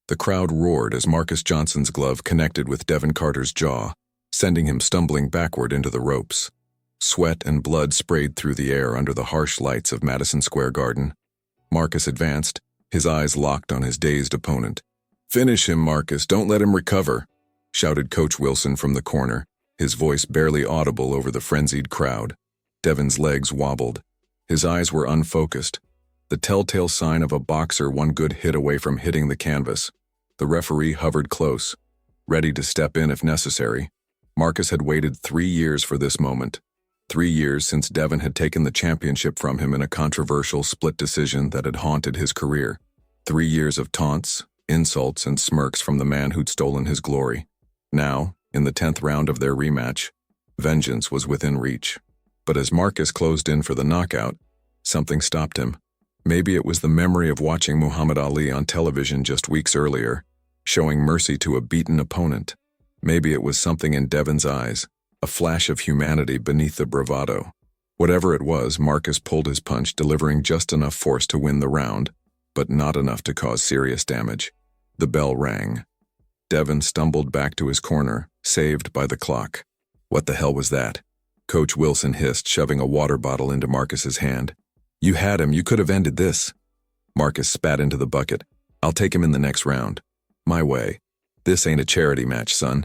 The crowd roared as Marcus Johnson's glove connected with Devin Carter's jaw, sending him stumbling backward into the ropes. Sweat and blood sprayed through the air under the harsh lights of Madison Square Garden. Marcus advanced, his eyes locked on his dazed opponent. "Finish him, Marcus, don't let him recover," shouted Coach Wilson from the corner, his voice barely audible over the frenzied crowd. Devin's legs wobbled. His eyes were unfocused, the telltale sign of a boxer one good hit away from hitting the canvas. The referee hovered close, ready to step in if necessary. Marcus had waited 3 years for this moment. 3 years since Devin had taken the championship from him in a controversial split decision that had haunted his career. 3 years of taunts, insults, and smirks from the man who'd stolen his glory. Now, in the 10th round of their rematch, vengeance was within reach. But as Marcus closed in for the knockout, something stopped him. Maybe it was the memory of watching Muhammad Ali on television just weeks earlier, showing mercy to a beaten opponent. Maybe it was something in Devin's eyes, a flash of humanity beneath the bravado. Whatever it was, Marcus pulled his punch, delivering just enough force to win the round, but not enough to cause serious damage. The bell rang. Devin stumbled back to his corner, saved by the clock. "What the hell was that?" Coach Wilson hissed, shoving a water bottle into Marcus's hand. "You had him, you could have ended this." Marcus spat into the bucket. "I'll take him in the next round. My way. This ain't a charity match, son."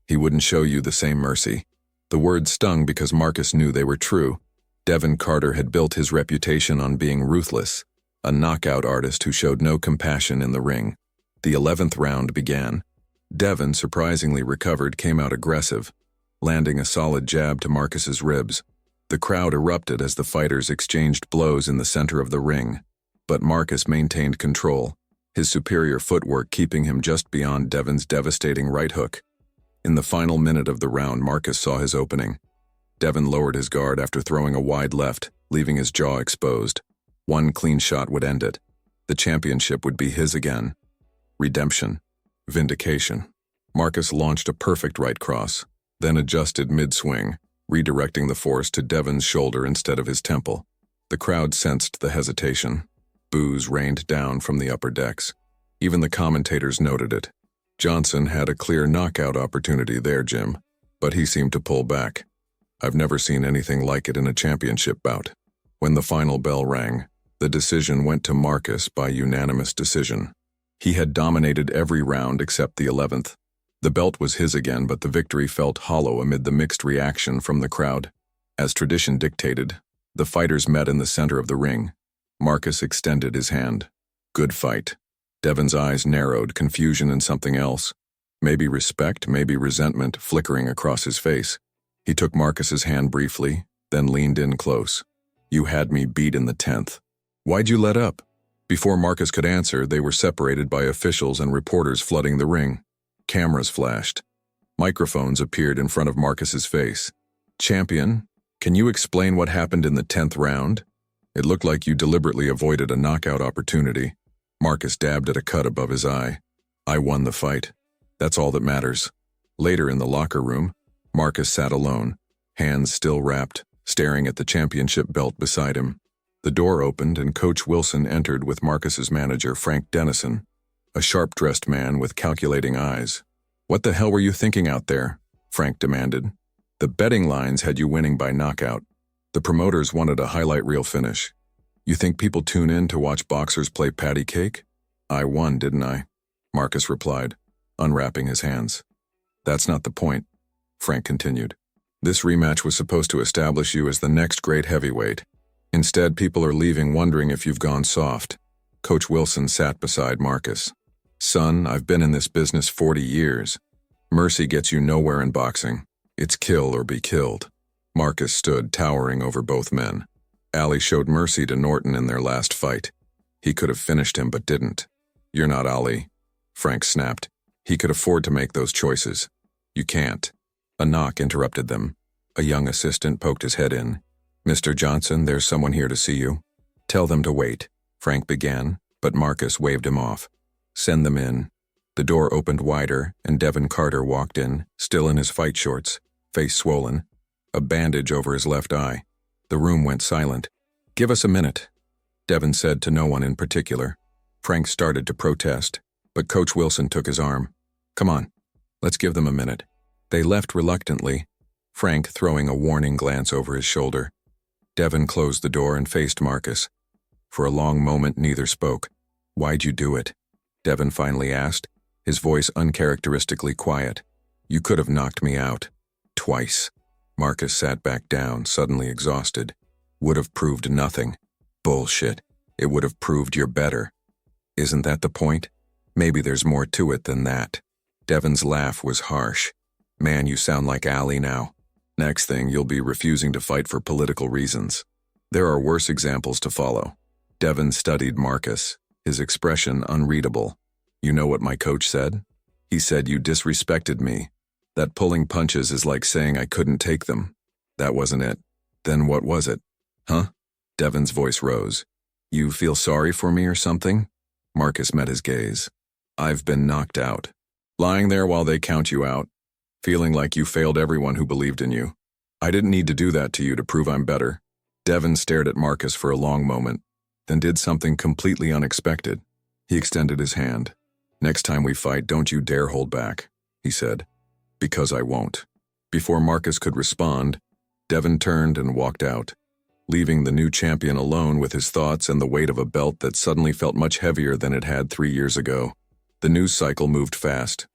He wouldn't show you the same mercy. The words stung because Marcus knew they were true. Devin Carter had built his reputation on being ruthless, a knockout artist who showed no compassion in the ring. The 11th round began. Devin, surprisingly recovered, came out aggressive, landing a solid jab to Marcus's ribs. The crowd erupted as the fighters exchanged blows in the center of the ring, but Marcus maintained control, his superior footwork keeping him just beyond Devin's devastating right hook. In the final minute of the round, Marcus saw his opening. Devin lowered his guard after throwing a wide left, leaving his jaw exposed. One clean shot would end it. The championship would be his again. Redemption. Vindication. Marcus launched a perfect right cross, then adjusted mid-swing, redirecting the force to Devin's shoulder instead of his temple. The crowd sensed the hesitation. Boos rained down from the upper decks. Even the commentators noted it. Johnson had a clear knockout opportunity there, Jim, but he seemed to pull back. I've never seen anything like it in a championship bout. When the final bell rang, the decision went to Marcus by unanimous decision. He had dominated every round except the 11th. The belt was his again, but the victory felt hollow amid the mixed reaction from the crowd. As tradition dictated, the fighters met in the center of the ring. Marcus extended his hand. "Good fight." Devin's eyes narrowed, confusion and something else. Maybe respect, maybe resentment, flickering across his face. He took Marcus's hand briefly, then leaned in close. "You had me beat in the 10th. Why'd you let up?" Before Marcus could answer, they were separated by officials and reporters flooding the ring. Cameras flashed. Microphones appeared in front of Marcus's face. "Champion, can you explain what happened in the 10th round? It looked like you deliberately avoided a knockout opportunity." Marcus dabbed at a cut above his eye. "I won the fight. That's all that matters." Later in the locker room, Marcus sat alone, hands still wrapped, staring at the championship belt beside him. The door opened and Coach Wilson entered with Marcus's manager, Frank Dennison, a sharp-dressed man with calculating eyes. "What the hell were you thinking out there?" Frank demanded. "The betting lines had you winning by knockout. The promoters wanted a highlight reel finish. You think people tune in to watch boxers play patty cake?" "I won, didn't I?" Marcus replied, unwrapping his hands. "That's not the point," Frank continued. "This rematch was supposed to establish you as the next great heavyweight. Instead, people are leaving wondering if you've gone soft." Coach Wilson sat beside Marcus. "Son, I've been in this business 40 years. Mercy gets you nowhere in boxing. It's kill or be killed." Marcus stood towering over both men. Ali showed mercy to Norton in their last fight. He could have finished him but didn't. "You're not Ali," Frank snapped. "He could afford to make those choices. You can't." A knock interrupted them. A young assistant poked his head in. "Mr. Johnson, there's someone here to see you." "Tell them to wait," Frank began, but Marcus waved him off. "Send them in." The door opened wider, and Devin Carter walked in, still in his fight shorts, face swollen, a bandage over his left eye. The room went silent. "Give us a minute," Devin said to no one in particular. Frank started to protest. but Coach Wilson took his arm. "Come on, let's give them a minute." They left reluctantly, Frank throwing a warning glance over his shoulder. Devin closed the door and faced Marcus. For a long moment, neither spoke. "Why'd you do it?" Devin finally asked, his voice uncharacteristically quiet. "You could have knocked me out. Twice." Marcus sat back down, suddenly exhausted. "Would have proved nothing." "Bullshit. It would have proved you're better." "Isn't that the point? Maybe there's more to it than that." Devin's laugh was harsh. "Man, you sound like Allie now. Next thing, you'll be refusing to fight for political reasons." There are worse examples to follow. Devin studied Marcus, his expression unreadable. "You know what my coach said? He said you disrespected me. That pulling punches is like saying I couldn't take them." "That wasn't it." "Then what was it?" "Huh?" Devin's voice rose. "You feel sorry for me or something?" Marcus met his gaze. "I've been knocked out. Lying there while they count you out. Feeling like you failed everyone who believed in you. I didn't need to do that to you to prove I'm better." Devin stared at Marcus for a long moment, then did something completely unexpected. He extended his hand. "Next time we fight, don't you dare hold back," he said. "Because I won't." Before Marcus could respond, Devin turned and walked out, leaving the new champion alone with his thoughts and the weight of a belt that suddenly felt much heavier than it had 3 years ago. The news cycle moved fast.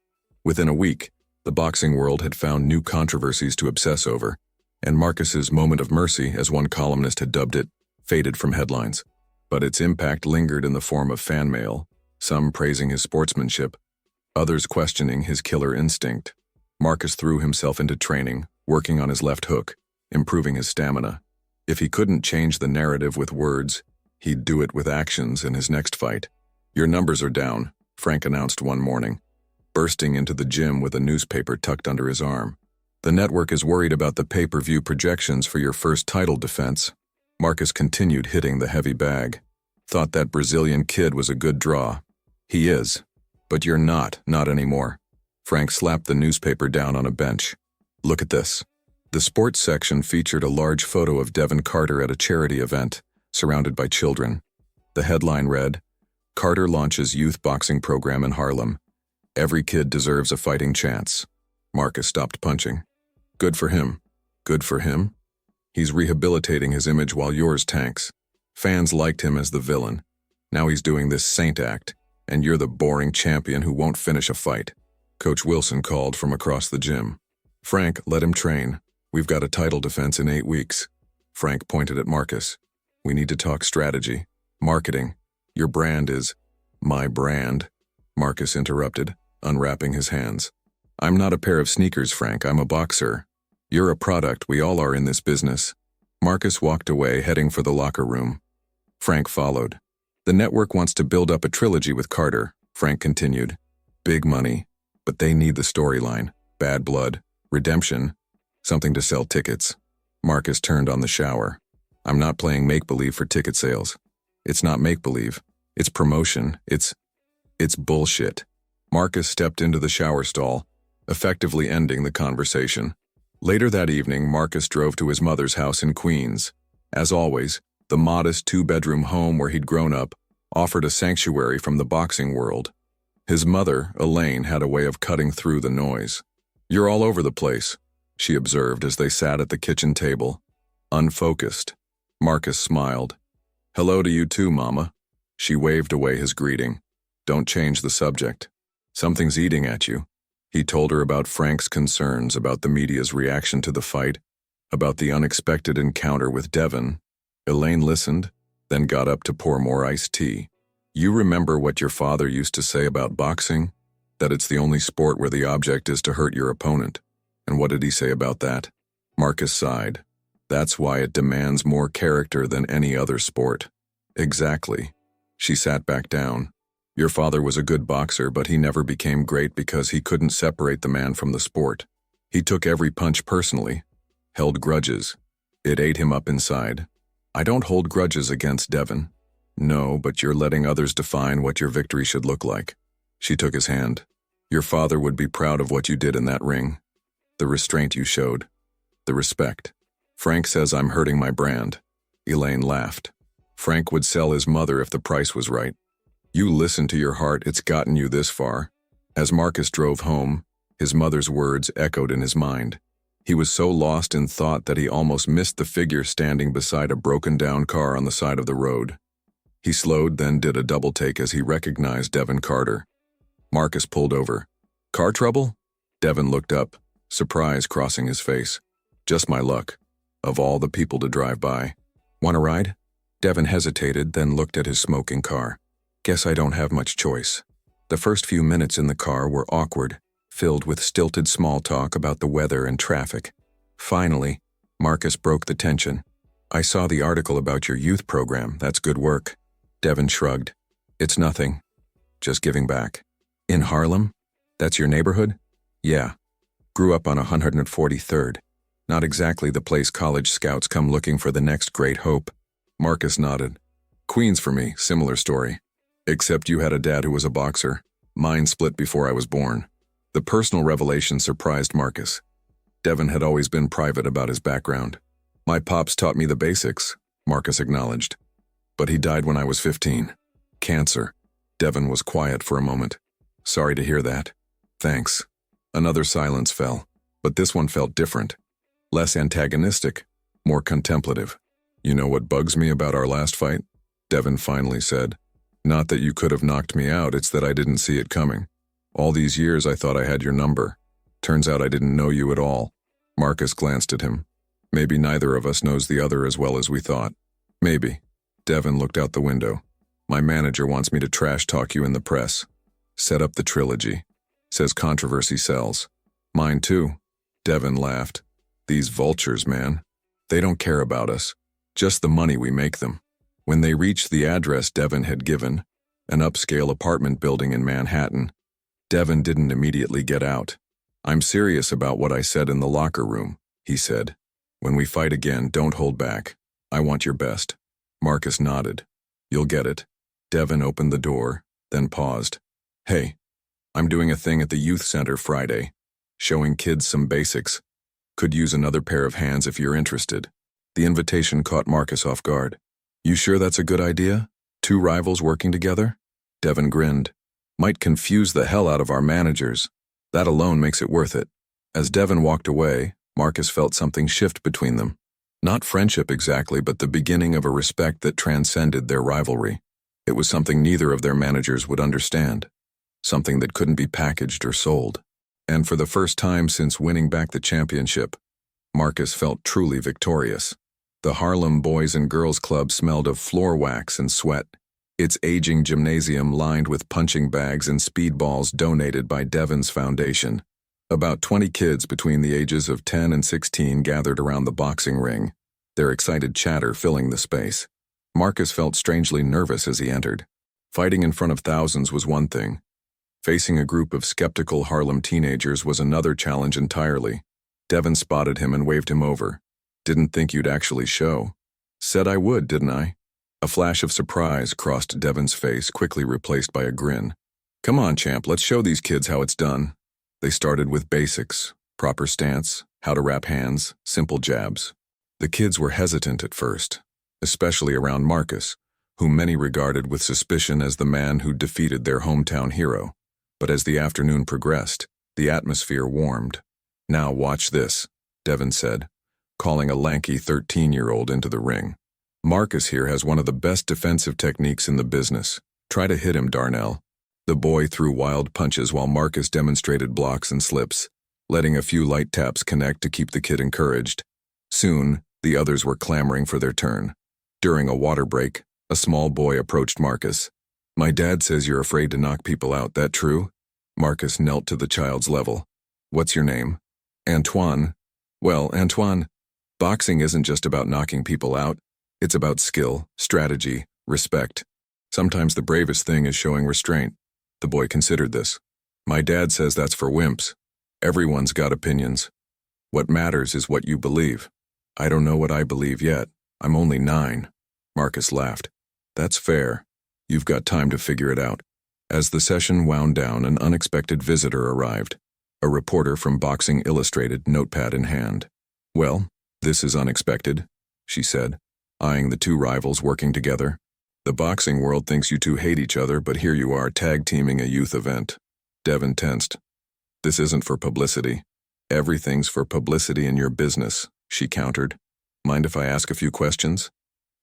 Within a week, the boxing world had found new controversies to obsess over, and Marcus's moment of mercy, as one columnist had dubbed it, faded from headlines. But its impact lingered in the form of fan mail, some praising his sportsmanship, others questioning his killer instinct. Marcus threw himself into training, working on his left hook, improving his stamina. If he couldn't change the narrative with words, he'd do it with actions in his next fight. "Your numbers are down," Frank announced one morning, bursting into the gym with a newspaper tucked under his arm. "The network is worried about the pay-per-view projections for your first title defense." Marcus continued hitting the heavy bag. "Thought that Brazilian kid was a good draw." "He is. But you're not anymore." Frank slapped the newspaper down on a bench. "Look at this." The sports section featured a large photo of Devin Carter at a charity event, surrounded by children. The headline read, "Carter launches youth boxing program in Harlem. Every kid deserves a fighting chance." Marcus stopped punching. "Good for him." "Good for him?" "He's rehabilitating his image while yours tanks. Fans liked him as the villain. Now he's doing this saint act, and you're the boring champion who won't finish a fight." Coach Wilson called from across the gym. "Frank, let him train. We've got a title defense in 8 weeks." Frank pointed at Marcus. "We need to talk strategy. Marketing. Your brand is—" "My brand," Marcus interrupted, unwrapping his hands. "I'm not a pair of sneakers, Frank. I'm a boxer. You're a product. We all are in this business." Marcus walked away, heading for the locker room. Frank followed. "The network wants to build up a trilogy with Carter," Frank continued. "Big money, but they need the storyline. Bad blood, redemption, something to sell tickets." Marcus turned on the shower. "I'm not playing make-believe for ticket sales. It's not make-believe. It's promotion. It's bullshit." Marcus stepped into the shower stall, effectively ending the conversation. Later that evening, Marcus drove to his mother's house in Queens. As always, the modest 2-bedroom home where he'd grown up offered a sanctuary from the boxing world. His mother, Elaine, had a way of cutting through the noise. "You're all over the place," she observed as they sat at the kitchen table. Unfocused. Marcus smiled. "Hello to you too, Mama." She waved away his greeting. "Don't change the subject. Something's eating at you." He told her about Frank's concerns, about the media's reaction to the fight, about the unexpected encounter with Devin. Elaine listened, then got up to pour more iced tea. "You remember what your father used to say about boxing? That it's the only sport where the object is to hurt your opponent. And what did he say about that?" Marcus sighed. "That's why it demands more character than any other sport." "Exactly." She sat back down. "Your father was a good boxer, but he never became great because he couldn't separate the man from the sport. He took every punch personally, held grudges. It ate him up inside. I don't hold grudges against Devin." "No, but you're letting others define what your victory should look like." She took his hand. "Your father would be proud of what you did in that ring. The restraint you showed. The respect." "Frank says I'm hurting my brand." Elaine laughed. "Frank would sell his mother if the price was right." You listen to your heart, it's gotten you this far. As Marcus drove home, his mother's words echoed in his mind. He was so lost in thought that he almost missed the figure standing beside a broken-down car on the side of the road. He slowed, then did a double-take as he recognized Devin Carter. Marcus pulled over. "Car trouble?" Devin looked up, surprise crossing his face. "Just my luck. Of all the people to drive by. Want a ride?" Devin hesitated, then looked at his smoking car. "Guess I don't have much choice." The first few minutes in the car were awkward, filled with stilted small talk about the weather and traffic. Finally, Marcus broke the tension. "I saw the article about your youth program. That's good work." Devin shrugged. "It's nothing. Just giving back." "In Harlem? That's your neighborhood?" "Yeah. Grew up on 143rd. Not exactly the place college scouts come looking for the next great hope." Marcus nodded. "Queens for me, similar story. Except you had a dad who was a boxer. Mine split before I was born." The personal revelation surprised Marcus. Devin had always been private about his background. "My pops taught me the basics," Marcus acknowledged. "But he died when I was 15. Cancer." Devin was quiet for a moment. "Sorry to hear that." "Thanks." Another silence fell, but this one felt different. Less antagonistic, more contemplative. "You know what bugs me about our last fight?" Devin finally said. "Not that you could have knocked me out, it's that I didn't see it coming. All these years I thought I had your number. Turns out I didn't know you at all." Marcus glanced at him. "Maybe neither of us knows the other as well as we thought." "Maybe." Devin looked out the window. "My manager wants me to trash talk you in the press. Set up the trilogy. Says controversy sells." "Mine too." Devin laughed. "These vultures, man. They don't care about us. Just the money we make them." When they reached the address Devin had given, an upscale apartment building in Manhattan, Devin didn't immediately get out. "I'm serious about what I said in the locker room," he said. "When we fight again, don't hold back. I want your best." Marcus nodded. "You'll get it." Devin opened the door, then paused. "Hey, I'm doing a thing at the youth center Friday, showing kids some basics. Could use another pair of hands if you're interested." The invitation caught Marcus off guard. "You sure that's a good idea? Two rivals working together?" Devin grinned. "Might confuse the hell out of our managers. That alone makes it worth it." As Devin walked away, Marcus felt something shift between them. Not friendship exactly, but the beginning of a respect that transcended their rivalry. It was something neither of their managers would understand. Something that couldn't be packaged or sold. And for the first time since winning back the championship, Marcus felt truly victorious. The Harlem Boys and Girls Club smelled of floor wax and sweat, its aging gymnasium lined with punching bags and speedballs donated by Devin's foundation. About 20 kids between the ages of 10 and 16 gathered around the boxing ring, their excited chatter filling the space. Marcus felt strangely nervous as he entered. Fighting in front of thousands was one thing. Facing a group of skeptical Harlem teenagers was another challenge entirely. Devin spotted him and waved him over. "Didn't think you'd actually show." "Said I would, didn't I?" A flash of surprise crossed Devin's face, quickly replaced by a grin. "Come on, champ, let's show these kids how it's done." They started with basics, proper stance, how to wrap hands, simple jabs. The kids were hesitant at first, especially around Marcus, whom many regarded with suspicion as the man who defeated their hometown hero. But as the afternoon progressed, the atmosphere warmed. "Now watch this," Devin said, calling a lanky 13-year-old into the ring. "Marcus here has one of the best defensive techniques in the business. Try to hit him, Darnell." The boy threw wild punches while Marcus demonstrated blocks and slips, letting a few light taps connect to keep the kid encouraged. Soon, the others were clamoring for their turn. During a water break, a small boy approached Marcus. "My dad says you're afraid to knock people out, that true?" Marcus knelt to the child's level. "What's your name?" "Antoine." "Well, Antoine, boxing isn't just about knocking people out. It's about skill, strategy, respect. Sometimes the bravest thing is showing restraint." The boy considered this. "My dad says that's for wimps. Everyone's got opinions. What matters is what you believe." "I don't know what I believe yet. I'm only 9. Marcus laughed. "That's fair. You've got time to figure it out." As the session wound down, an unexpected visitor arrived. A reporter from Boxing Illustrated, notepad in hand. "Well, this is unexpected," she said, eyeing the two rivals working together. The boxing world thinks you two hate each other, but here you are tag-teaming a youth event. Devin tensed. This isn't for publicity. Everything's for publicity in your business, she countered. Mind if I ask a few questions?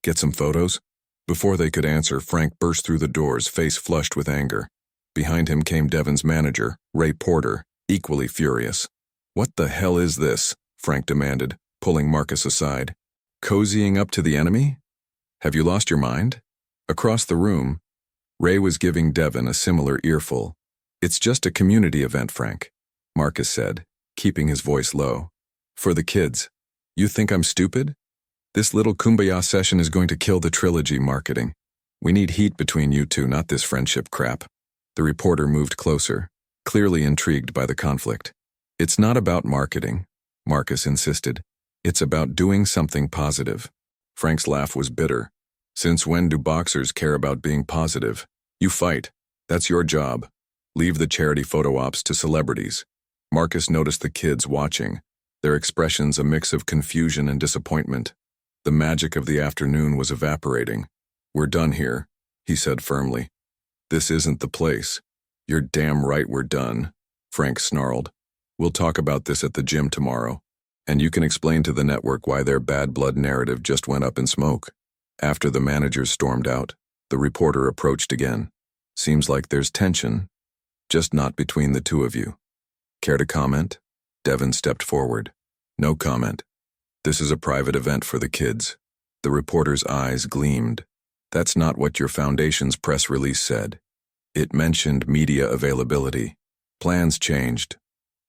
Get some photos? Before they could answer, Frank burst through the doors, face flushed with anger. Behind him came Devin's manager, Ray Porter, equally furious. What the hell is this? Frank demanded, pulling Marcus aside. Cozying up to the enemy? Have you lost your mind? Across the room, Ray was giving Devin a similar earful. It's just a community event, Frank, Marcus said, keeping his voice low. For the kids. You think I'm stupid? This little kumbaya session is going to kill the trilogy marketing. We need heat between you two, not this friendship crap. The reporter moved closer, clearly intrigued by the conflict. It's not about marketing, Marcus insisted. It's about doing something positive. Frank's laugh was bitter. Since when do boxers care about being positive? You fight. That's your job. Leave the charity photo ops to celebrities. Marcus noticed the kids watching, their expressions a mix of confusion and disappointment. The magic of the afternoon was evaporating. We're done here, he said firmly. This isn't the place. You're damn right we're done, Frank snarled. We'll talk about this at the gym tomorrow, and you can explain to the network why their bad blood narrative just went up in smoke. After the managers stormed out, the reporter approached again. Seems like there's tension, just not between the two of you. Care to comment? Devin stepped forward. No comment. This is a private event for the kids. The reporter's eyes gleamed. That's not what your foundation's press release said. It mentioned media availability. Plans changed.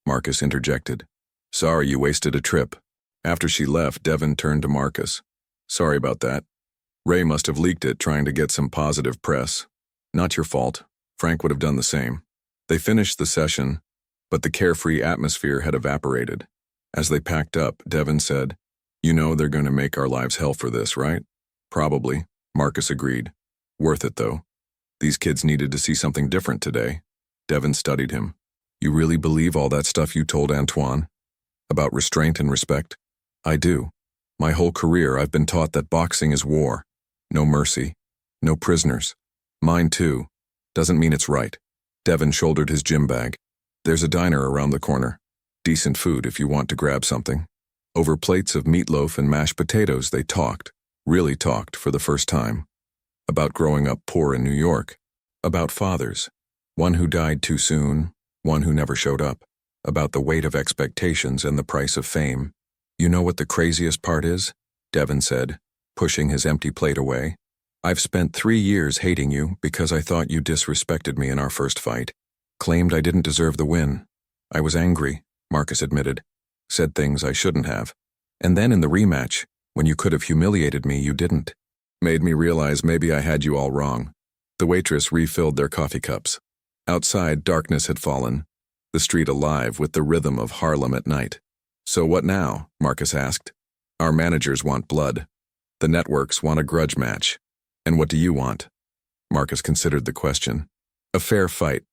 Marcus interjected. Sorry you wasted a trip. After she left, Devin turned to Marcus. Sorry about that. Ray must have leaked it trying to get some positive press. Not your fault. Frank would have done the same. They finished the session, but the carefree atmosphere had evaporated. As they packed up, Devin said, You know they're going to make our lives hell for this, right? Probably, Marcus agreed. Worth it, though. These kids needed to see something different today. Devin studied him. You really believe all that stuff you told Antoine? About restraint and respect? I do. My whole career I've been taught that boxing is war. No mercy. No prisoners. Mine too. Doesn't mean it's right. Devin shouldered his gym bag. There's a diner around the corner. Decent food if you want to grab something. Over plates of meatloaf and mashed potatoes they talked, really talked for the first time. About growing up poor in New York. About fathers. One who died too soon, one who never showed up. About the weight of expectations and the price of fame. You know what the craziest part is? Devin said, pushing his empty plate away. I've spent 3 years hating you because I thought you disrespected me in our first fight. Claimed I didn't deserve the win. I was angry, Marcus admitted. Said things I shouldn't have. And then in the rematch, when you could have humiliated me, you didn't. Made me realize maybe I had you all wrong. The waitress refilled their coffee cups. Outside, darkness had fallen, the street alive with the rhythm of Harlem at night. So what now? Marcus asked. Our managers want blood. The networks want a grudge match. And what do you want? Marcus considered the question. A fair fight.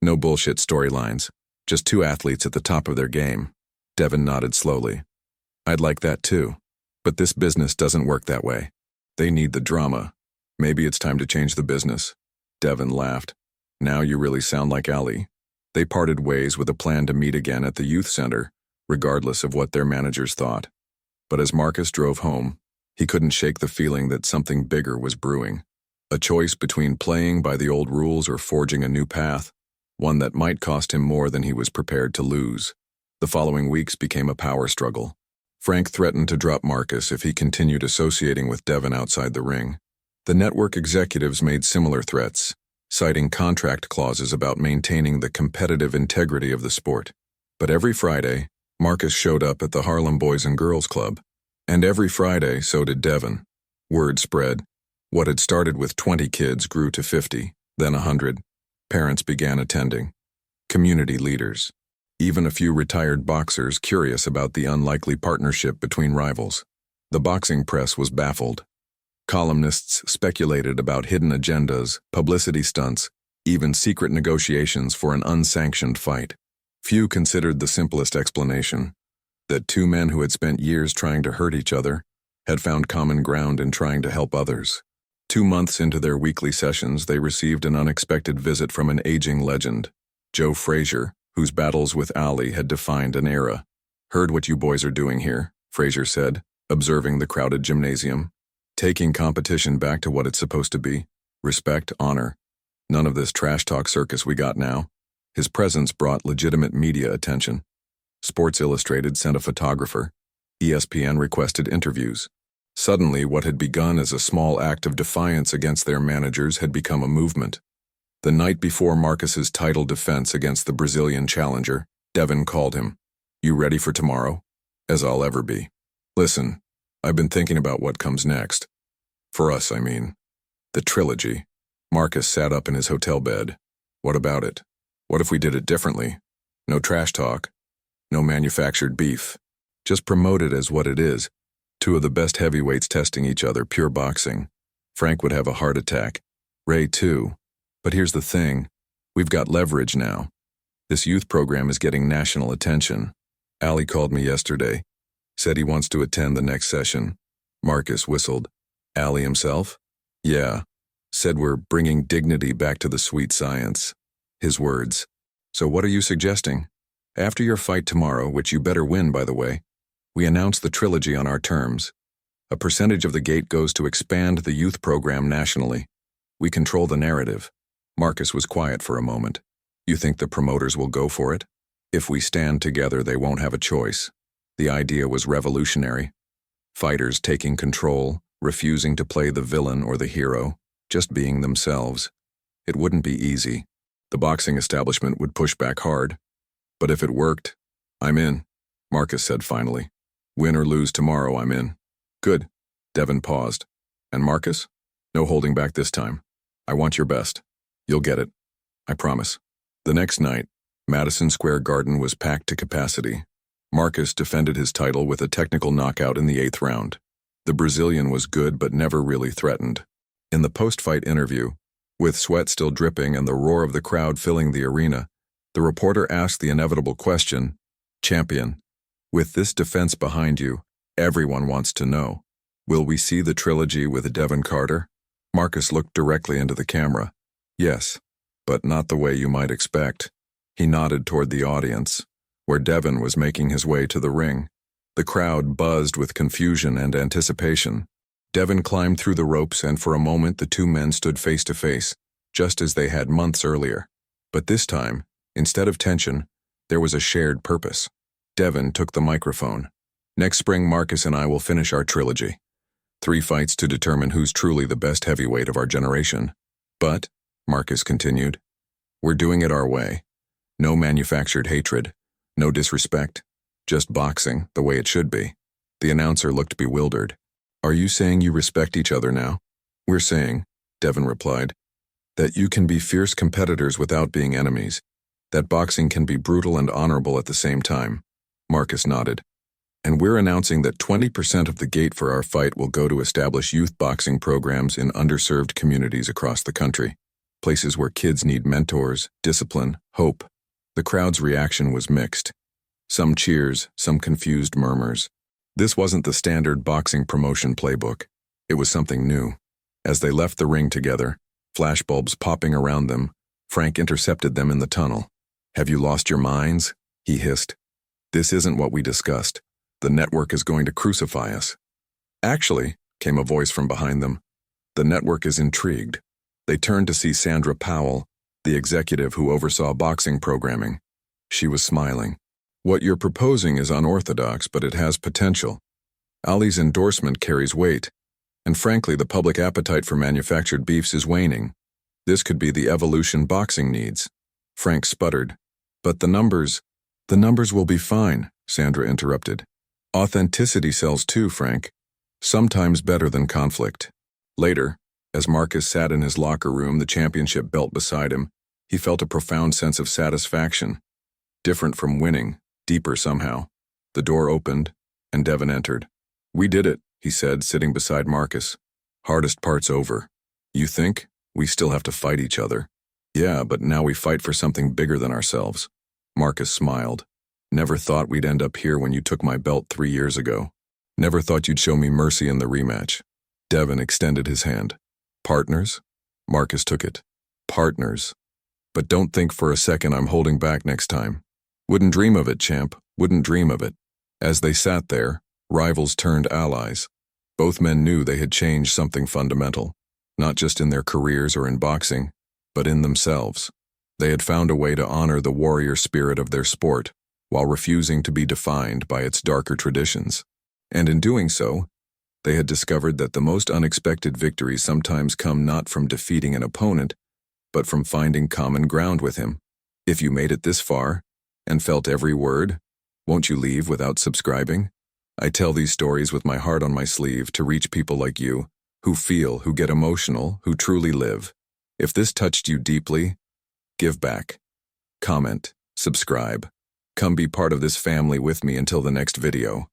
No bullshit storylines. Just 2 athletes at the top of their game. Devin nodded slowly. I'd like that too. But this business doesn't work that way. They need the drama. Maybe it's time to change the business. Devin laughed. Now you really sound like Ali. They parted ways with a plan to meet again at the youth center, regardless of what their managers thought. But as Marcus drove home, he couldn't shake the feeling that something bigger was brewing. A choice between playing by the old rules or forging a new path, one that might cost him more than he was prepared to lose. The following weeks became a power struggle. Frank threatened to drop Marcus if he continued associating with Devin outside the ring. The network executives made similar threats, citing contract clauses about maintaining the competitive integrity of the sport. But every Friday, Marcus showed up at the Harlem Boys and Girls Club. And every Friday, so did Devin. Word spread. What had started with 20 kids grew to 50, then 100. Parents began attending. Community leaders. Even a few retired boxers curious about the unlikely partnership between rivals. The boxing press was baffled. Columnists speculated about hidden agendas, publicity stunts, even secret negotiations for an unsanctioned fight. Few considered the simplest explanation, that 2 men who had spent years trying to hurt each other had found common ground in trying to help others. 2 months into their weekly sessions, they received an unexpected visit from an aging legend, Joe Frazier, whose battles with Ali had defined an era. "Heard what you boys are doing here," Frazier said, observing the crowded gymnasium. "Taking competition back to what it's supposed to be. Respect, honor. None of this trash talk circus we got now." His presence brought legitimate media attention. Sports Illustrated sent a photographer. ESPN requested interviews. Suddenly, what had begun as a small act of defiance against their managers had become a movement. The night before Marcus's title defense against the Brazilian challenger, Devin called him. "You ready for tomorrow?" "As I'll ever be." "Listen, I've been thinking about what comes next. For us, I mean. The trilogy." Marcus sat up in his hotel bed. "What about it? What if we did it differently? No trash talk. No manufactured beef. Just promote it as what it is. Two of the best heavyweights testing each other, pure boxing. Frank would have a heart attack. Ray too. But here's the thing. We've got leverage now. This youth program is getting national attention. Ali called me yesterday. Said he wants to attend the next session." Marcus whistled. "Ali himself?" "Yeah. Said we're bringing dignity back to the sweet science." His words. "So what are you suggesting? After your fight tomorrow, which you better win, by the way, we announce the trilogy on our terms. A percentage of the gate goes to expand the youth program nationally. We control the narrative." Marcus was quiet for a moment. "You think the promoters will go for it? If we stand together, they won't have a choice." The idea was revolutionary. Fighters taking control, refusing to play the villain or the hero, just being themselves. It wouldn't be easy. The boxing establishment would push back hard. But if it worked, I'm in, Marcus said finally. "Win or lose tomorrow, I'm in." "Good." Devin paused. "And Marcus? No holding back this time. I want your best. You'll get it. I promise." The next night, Madison Square Garden was packed to capacity. Marcus defended his title with a technical knockout in the 8th round. The Brazilian was good but never really threatened. In the post-fight interview, with sweat still dripping and the roar of the crowd filling the arena, the reporter asked the inevitable question, "Champion, with this defense behind you, everyone wants to know, will we see the trilogy with Devin Carter?" Marcus looked directly into the camera. "Yes, but not the way you might expect." He nodded toward the audience, where Devin was making his way to the ring. The crowd buzzed with confusion and anticipation. Devin climbed through the ropes, and for a moment the two men stood face to face, just as they had months earlier. But this time, instead of tension, there was a shared purpose. Devin took the microphone. "Next spring, Marcus and I will finish our trilogy. 3 fights to determine who's truly the best heavyweight of our generation. But," Marcus continued, "we're doing it our way. No manufactured hatred, no disrespect, just boxing the way it should be." The announcer looked bewildered. "Are you saying you respect each other now?" "We're saying," Devin replied, "that you can be fierce competitors without being enemies. That boxing can be brutal and honorable at the same time." Marcus nodded. "And we're announcing that 20% of the gate for our fight will go to establish youth boxing programs in underserved communities across the country. Places where kids need mentors, discipline, hope." The crowd's reaction was mixed. Some cheers, some confused murmurs. This wasn't the standard boxing promotion playbook. It was something new. As they left the ring together, flashbulbs popping around them, Frank intercepted them in the tunnel. "Have you lost your minds?" he hissed. "This isn't what we discussed. The network is going to crucify us." "Actually," came a voice from behind them, "the network is intrigued." They turned to see Sandra Powell, the executive who oversaw boxing programming. She was smiling. "What you're proposing is unorthodox, but it has potential. Ali's endorsement carries weight, and frankly, the public appetite for manufactured beefs is waning. This could be the evolution boxing needs." Frank sputtered. "But the numbers will be fine," Sandra interrupted. "Authenticity sells too, Frank. Sometimes better than conflict." Later, as Marcus sat in his locker room, the championship belt beside him, he felt a profound sense of satisfaction. Different from winning, deeper somehow. The door opened, and Devin entered. "We did it," he said, sitting beside Marcus. "Hardest part's over. You think? We still have to fight each other." "Yeah, but now we fight for something bigger than ourselves." Marcus smiled. "Never thought we'd end up here when you took my belt 3 years ago. Never thought you'd show me mercy in the rematch." Devin extended his hand. Partners? Marcus took it. Partners. But don't think for a second I'm holding back next time. Wouldn't dream of it, champ. Wouldn't dream of it. As they sat there, rivals turned allies. Both men knew they had changed something fundamental, not just in their careers or in boxing, but in themselves. They had found a way to honor the warrior spirit of their sport, while refusing to be defined by its darker traditions. And in doing so, they had discovered that the most unexpected victories sometimes come not from defeating an opponent, but from finding common ground with him. If you made it this far, and felt every word, won't you leave without subscribing? I tell these stories with my heart on my sleeve to reach people like you, who feel, who get emotional, who truly live. If this touched you deeply, give back. Comment, subscribe. Come be part of this family with me until the next video.